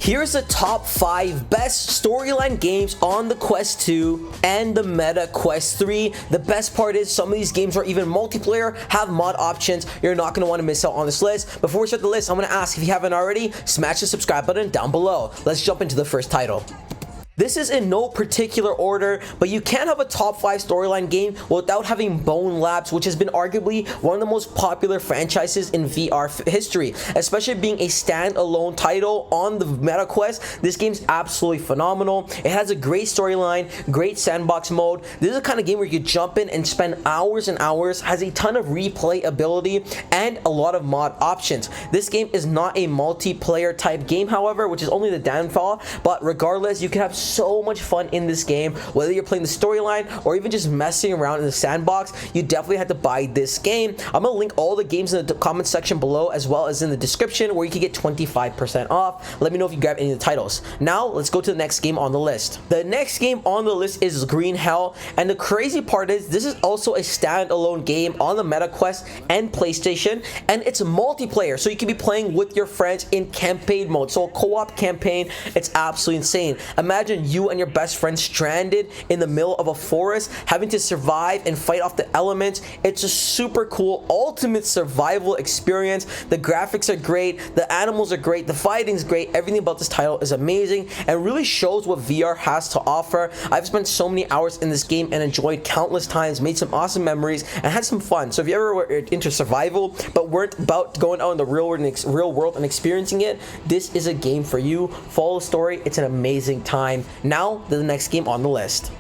Here's the top 5 best storyline games on the Quest 2 and the Meta Quest 3. The best part is some of these games are even multiplayer, have mod options. You're not going to want to miss out on this list. Before we start the list, I'm going to ask, if you haven't already, smash the subscribe button down below. Let's jump into the first title. This is in no particular order, but you can't have a top 5 storyline game without having Bone Labs, which has been arguably one of the most popular franchises in VR history, especially being a standalone title on the Meta Quest. This game's absolutely phenomenal. It has a great storyline, great sandbox mode. This is the kind of game where you jump in and spend hours and hours, has a ton of replay ability, and a lot of mod options. This game is not a multiplayer type game, however, which is only the downfall, but regardless, you can have so much fun in this game, whether you're playing the storyline or even just messing around in the sandbox. You definitely have to buy this game. I'm gonna link all the games in the comment section below, as well as in the description, where you can get 25% off. Let me know if you grab any of the titles. Now let's go to the next game on the list. The next game on the list is Green Hell, and the crazy part is this is also a standalone game on the Meta Quest and PlayStation, and it's multiplayer, so you can be playing with your friends in campaign mode. So a co-op campaign, it's absolutely insane. Imagine you and your best friend stranded in the middle of a forest, having to survive and fight off the elements. It's a super cool ultimate survival experience. The graphics are great, the animals are great, the fighting's great. Everything about this title is amazing and really shows what VR has to offer. I've spent so many hours in this game and enjoyed countless times, made some awesome memories, and had some fun. So if you ever were into survival but weren't about going out in the real world and experiencing it, this is a game for you. Follow the story, it's an amazing time. Now, the next game on the list.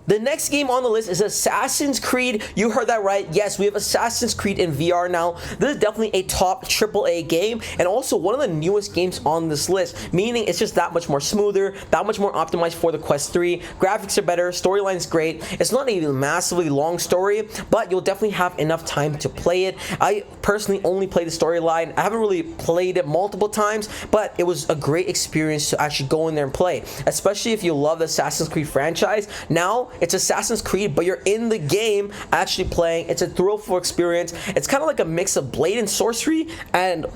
The next game on the list is Assassin's Creed. You heard that right. Yes, we have Assassin's Creed in VR now. This is definitely a top AAA game, and also one of the newest games on this list, meaning it's just that much more smoother, that much more optimized for the Quest 3. Graphics are better, storyline's great. It's not a massively long story, but you'll definitely have enough time to play it. I personally only played the storyline. I haven't really played it multiple times, but it was a great experience to actually go in there and play, especially if you love the Assassin's Creed franchise. Now, it's Assassin's Creed, but you're in the game actually playing. It's a thrillful experience. It's kind of like a mix of Blade and Sorcery and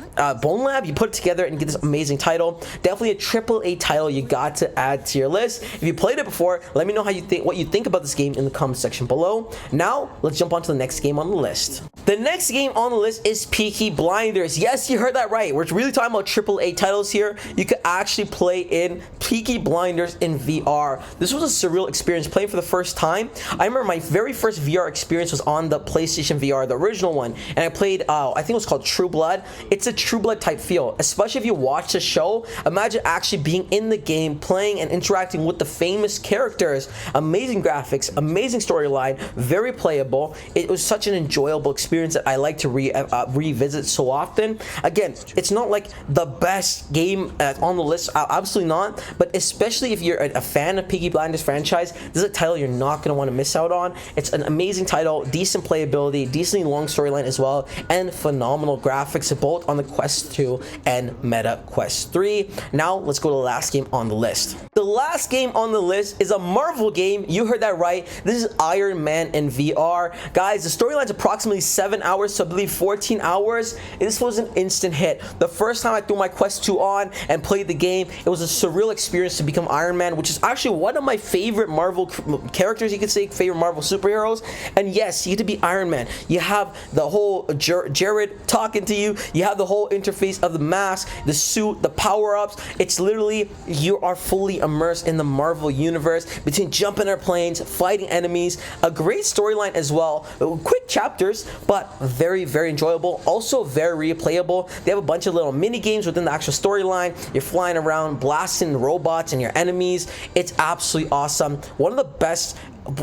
Bone Lab. You put it together and get this amazing title. Definitely a AAA title you got to add to your list. If you played it before, let me know what you think about this game in the comment section below. Now, let's jump on to the next game on the list. The next game on the list is Peaky Blinders. Yes, you heard that right. We're really talking about AAA titles here. You could actually play in Peaky Blinders in VR. This was a surreal experience playing for the first time. I remember my very first VR experience was on the PlayStation VR, the original one, and I played, I think it was called True Blood. It's a True Blood type feel, especially if you watch the show. Imagine actually being in the game, playing and interacting with the famous characters. Amazing graphics, amazing storyline, very playable. It was such an enjoyable experience that I like to revisit so often. Again, it's not like the best game on the list, absolutely not, but especially if you're a fan of Peaky Blinders franchise, this is a title you're not going to want to miss out on. It's an amazing title, decent playability, decently long storyline as well, and phenomenal graphics, both on the Quest 2 and Meta Quest 3. Now, let's go to the last game on the list. The last game on the list is a Marvel game. You heard that right. This is Iron Man in VR. Guys, the storyline's approximately 7 hours, so I believe 14 hours. This was an instant hit. The first time I threw my Quest 2 on and played the game, it was a surreal experience to become Iron Man, which is actually one of my favorite Marvel characters, you could say, favorite Marvel superheroes. And yes, you get to be Iron Man. You have the whole Jared talking to you. You have the whole interface of the mask, the suit, the power-ups. It's literally, you are fully immersed in the Marvel universe, between jumping airplanes, fighting enemies. A great storyline as well. Quick chapters, but very, very enjoyable. Also very replayable. They have a bunch of little mini games within the actual storyline. You're flying around, blasting robots and your enemies. It's absolutely awesome. One of the best,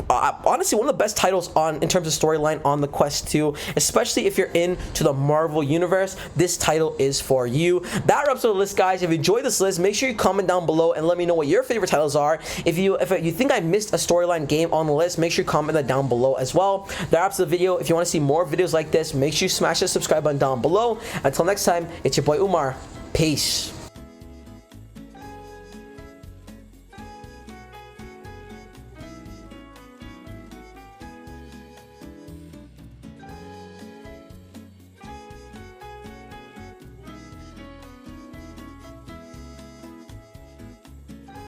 honestly, one of the best titles in terms of storyline on the Quest 2, especially if you're into the Marvel universe. This title is for you. That wraps up the list, guys. If you enjoyed this list, make sure you comment down below and let me know what your favorite titles are. If you think I missed a storyline game on the list, make sure you comment that down below as well. That wraps up the video. If you want to see more videos like this, make sure you smash the subscribe button down below. Until next time, it's your boy Umar. Peace.